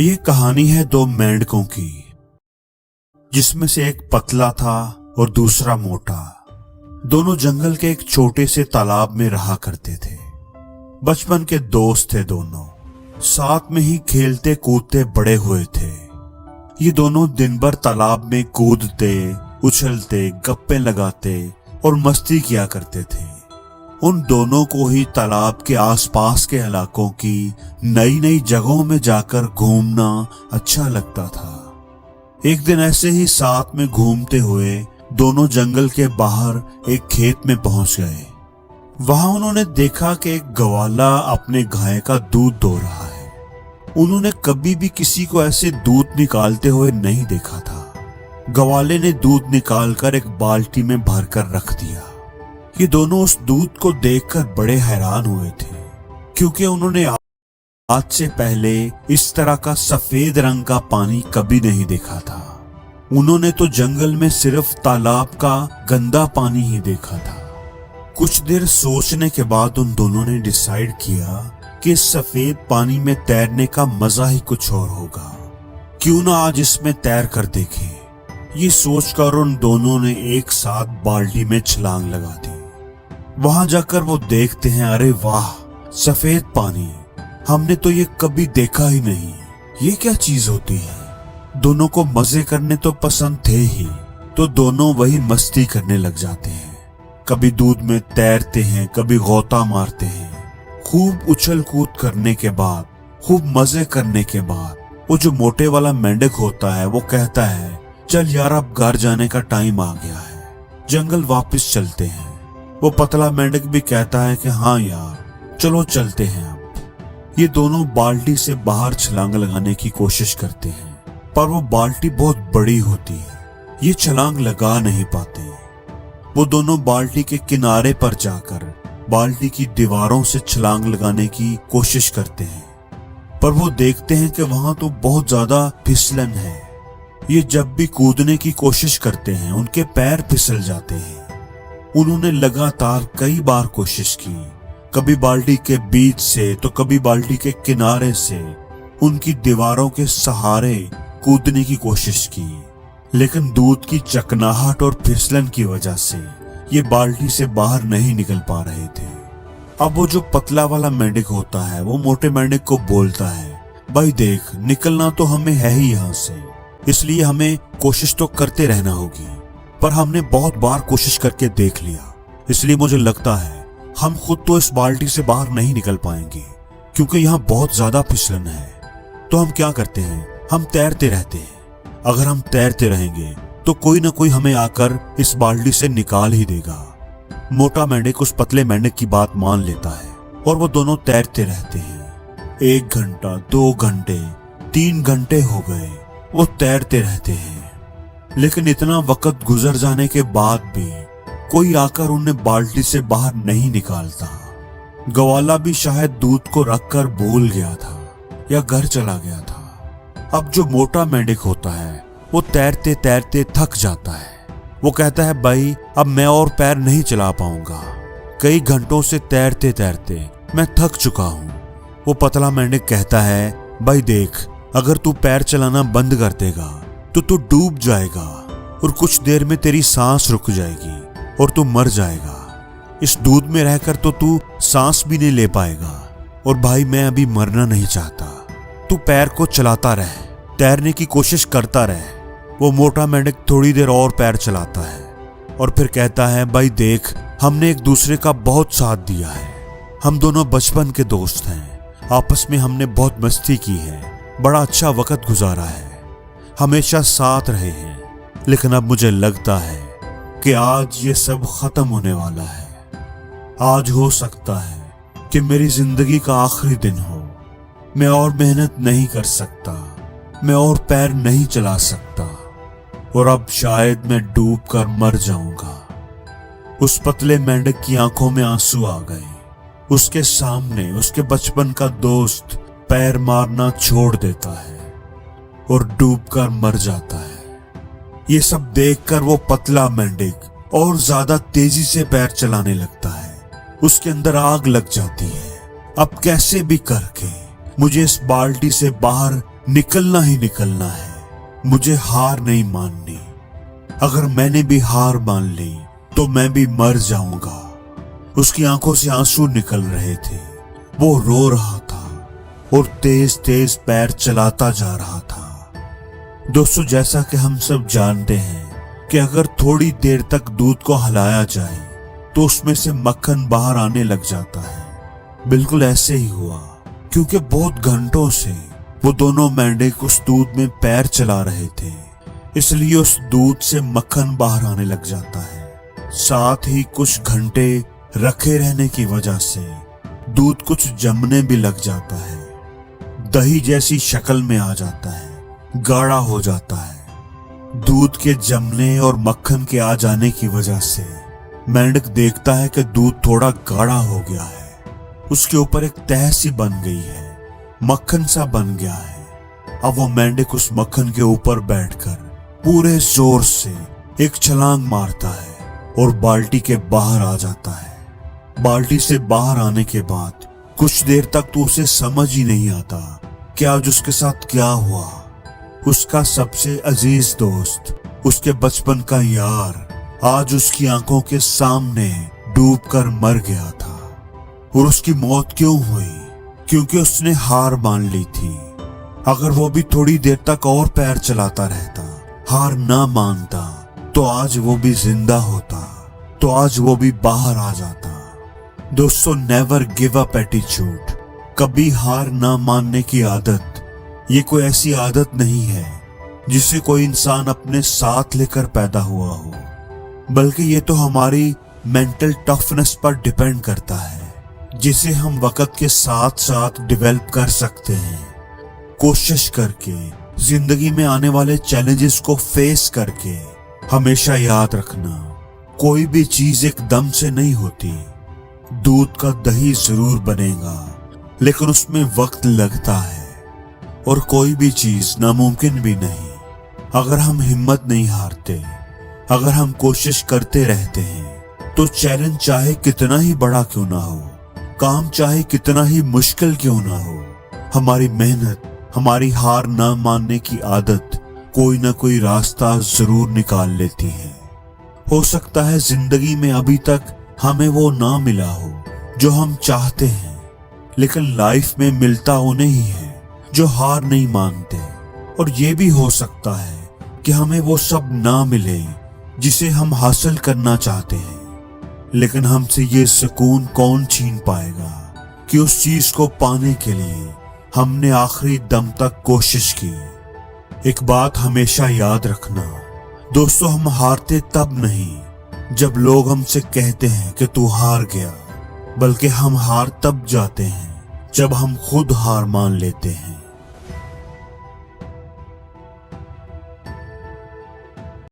ये कहानी है दो मेंढकों की, जिसमें से एक पतला था और दूसरा मोटा। दोनों जंगल के एक छोटे से तालाब में रहा करते थे। बचपन के दोस्त थे दोनों, साथ में ही खेलते कूदते बड़े हुए थे। ये दोनों दिन भर तालाब में कूदते, उछलते, गप्पे लगाते और मस्ती किया करते थे। उन दोनों को ही तालाब के आसपास के इलाकों की नई नई जगहों में जाकर घूमना अच्छा लगता था। एक दिन ऐसे ही साथ में घूमते हुए दोनों जंगल के बाहर एक खेत में पहुंच गए। वहां उन्होंने देखा कि एक ग्वाला अपने गाय का दूध दो रहा है। उन्होंने कभी भी किसी को ऐसे दूध निकालते हुए नहीं देखा था। ग्वाले ने दूध निकालकर एक बाल्टी में भरकर रख दिया। ये दोनों उस दूध को देखकर बड़े हैरान हुए थे, क्योंकि उन्होंने आज से पहले इस तरह का सफेद रंग का पानी कभी नहीं देखा था। उन्होंने तो जंगल में सिर्फ तालाब का गंदा पानी ही देखा था। कुछ देर सोचने के बाद उन दोनों ने डिसाइड किया कि सफेद पानी में तैरने का मजा ही कुछ और होगा। क्यों ना आज इसमें तैर कर देखें। ये सोचकर उन दोनों ने एक साथ बाल्टी में छलांग लगा दी। वहां जाकर वो देखते हैं, अरे वाह, सफेद पानी, हमने तो ये कभी देखा ही नहीं। ये क्या चीज होती है। दोनों को मजे करने तो पसंद थे ही, तो दोनों वही मस्ती करने लग जाते हैं। कभी दूध में तैरते हैं, कभी गोता मारते हैं। खूब उछल कूद करने के बाद, खूब मजे करने के बाद, वो जो मोटे वाला मेंढक होता है वो कहता है, चल यार, अब घर जाने का टाइम आ गया है, जंगल वापस चलते हैं। वो पतला मेंढक भी कहता है कि हाँ यार, चलो चलते हैं अब। ये दोनों बाल्टी से बाहर छलांग लगाने की कोशिश करते हैं, पर वो बाल्टी बहुत बड़ी होती है, ये छलांग लगा नहीं पाते। वो दोनों बाल्टी के किनारे पर जाकर बाल्टी की दीवारों से छलांग लगाने की कोशिश करते हैं, पर वो देखते हैं कि वहां तो बहुत ज्यादा फिसलन है। ये जब भी कूदने की कोशिश करते हैं, उनके पैर फिसल जाते हैं। उन्होंने लगातार कई बार कोशिश की, कभी बाल्टी के बीच से तो कभी बाल्टी के किनारे से उनकी दीवारों के सहारे कूदने की कोशिश की, लेकिन दूध की चकनाहट और फिसलन की वजह से ये बाल्टी से बाहर नहीं निकल पा रहे थे। अब वो जो पतला वाला मेंढक होता है वो मोटे मेंढक को बोलता है, भाई देख, निकलना तो हमें है ही यहाँ से, इसलिए हमें कोशिश तो करते रहना होगी, पर हमने बहुत बार कोशिश करके देख लिया, इसलिए मुझे लगता है हम खुद तो इस बाल्टी से बाहर नहीं निकल पाएंगे, क्योंकि यहाँ बहुत ज्यादा फिसलन है। तो हम क्या करते हैं, हम तैरते रहते हैं। अगर हम तैरते रहेंगे तो कोई ना कोई हमें आकर इस बाल्टी से निकाल ही देगा। मोटा मेंढक उस पतले मेंढक की बात मान लेता है और वो दोनों तैरते रहते हैं। 1 घंटा, 2 घंटे, 3 घंटे हो गए, वो तैरते रहते हैं। लेकिन इतना वक्त गुजर जाने के बाद भी कोई आकर उन्हें बाल्टी से बाहर नहीं निकालता। ग्वाला भी शायद दूध को रखकर भूल गया था या घर चला गया था। अब जो मोटा मेंढक होता है वो तैरते तैरते थक जाता है। वो कहता है, भाई अब मैं और पैर नहीं चला पाऊंगा, कई घंटों से तैरते तैरते मैं थक चुका हूं। वो पतला मेंढक कहता है, भाई देख, अगर तू पैर चलाना बंद कर देगा तो तू डूब जाएगा और कुछ देर में तेरी सांस रुक जाएगी और तू मर जाएगा। इस दूध में रहकर तो तू सांस भी नहीं ले पाएगा, और भाई मैं अभी मरना नहीं चाहता। तू पैर को चलाता रह, तैरने की कोशिश करता रह। वो मोटा मेंढक थोड़ी देर और पैर चलाता है और फिर कहता है, भाई देख, हमने एक दूसरे का बहुत साथ दिया है, हम दोनों बचपन के दोस्त हैं, आपस में हमने बहुत मस्ती की है, बड़ा अच्छा वक्त गुजारा है, हमेशा साथ रहे हैं। लेकिन अब मुझे लगता है कि आज ये सब खत्म होने वाला है। आज हो सकता है कि मेरी जिंदगी का आखिरी दिन हो। मैं और मेहनत नहीं कर सकता, मैं और पैर नहीं चला सकता, और अब शायद मैं डूब कर मर जाऊंगा। उस पतले मेंढक की आंखों में आंसू आ गए। उसके सामने उसके बचपन का दोस्त पैर मारना छोड़ देता है और डूबकर मर जाता है। ये सब देखकर वो पतला मेंढक और ज्यादा तेजी से पैर चलाने लगता है। उसके अंदर आग लग जाती है। अब कैसे भी करके मुझे इस बाल्टी से बाहर निकलना ही निकलना है, मुझे हार नहीं माननी। अगर मैंने भी हार मान ली तो मैं भी मर जाऊंगा। उसकी आंखों से आंसू निकल रहे थे। वो रो रहा था और तेज तेज पैर चलाता जा रहा था। दोस्तों, जैसा कि हम सब जानते हैं कि अगर थोड़ी देर तक दूध को हिलाया जाए तो उसमें से मक्खन बाहर आने लग जाता है। बिल्कुल ऐसे ही हुआ, क्योंकि बहुत घंटों से वो दोनों मेंढक उस दूध में पैर चला रहे थे, इसलिए उस दूध से मक्खन बाहर आने लग जाता है। साथ ही कुछ घंटे रखे रहने की वजह से दूध कुछ जमने भी लग जाता है, दही जैसी शक्ल में आ जाता है, गाढ़ा हो जाता है। दूध के जमने और मक्खन के आ जाने की वजह से मेंढक देखता है कि दूध थोड़ा गाढ़ा हो गया है। उसके ऊपर एक तह सी बन गई है, मक्खन सा बन गया है। अब वो मेंढक उस मक्खन के ऊपर बैठकर पूरे जोर से एक छलांग मारता है और बाल्टी के बाहर आ जाता है। बाल्टी से बाहर आने के बाद कुछ देर तक तो उसे समझ ही नहीं आता कि आज उसके साथ क्या हुआ। उसका सबसे अजीज दोस्त, उसके बचपन का यार, आज उसकी आंखों के सामने डूबकर मर गया था। और उसकी मौत क्यों हुई? क्योंकि उसने हार मान ली थी। अगर वो भी थोड़ी देर तक और पैर चलाता रहता, हार ना मानता, तो आज वो भी जिंदा होता, तो आज वो भी बाहर आ जाता। दोस्तों, नेवर गिव अप एटीट्यूड, कभी हार ना मानने की आदत, ये कोई ऐसी आदत नहीं है जिसे कोई इंसान अपने साथ लेकर पैदा हुआ हो, बल्कि ये तो हमारी मेंटल टफनेस पर डिपेंड करता है, जिसे हम वक्त के साथ साथ डेवलप कर सकते हैं। कोशिश करके, जिंदगी में आने वाले चैलेंजेस को फेस करके। हमेशा याद रखना, कोई भी चीज एकदम से नहीं होती। दूध का दही जरूर बनेगा, लेकिन उसमें वक्त लगता है। और कोई भी चीज नामुमकिन भी नहीं। अगर हम हिम्मत नहीं हारते, अगर हम कोशिश करते रहते हैं, तो चैलेंज चाहे कितना ही बड़ा क्यों ना हो, काम चाहे कितना ही मुश्किल क्यों ना हो, हमारी मेहनत, हमारी हार ना मानने की आदत कोई ना कोई रास्ता जरूर निकाल लेती है। हो सकता है जिंदगी में अभी तक हमें वो ना मिला हो जो हम चाहते हैं, लेकिन लाइफ में मिलता उन्हें ही है जो हार नहीं मानते। और ये भी हो सकता है कि हमें वो सब ना मिले जिसे हम हासिल करना चाहते हैं, लेकिन हमसे ये सुकून कौन छीन पाएगा कि उस चीज को पाने के लिए हमने आखिरी दम तक कोशिश की। एक बात हमेशा याद रखना दोस्तों, हम हारते तब नहीं जब लोग हमसे कहते हैं कि तू हार गया, बल्कि हम हार तब जाते हैं जब हम खुद हार मान लेते हैं।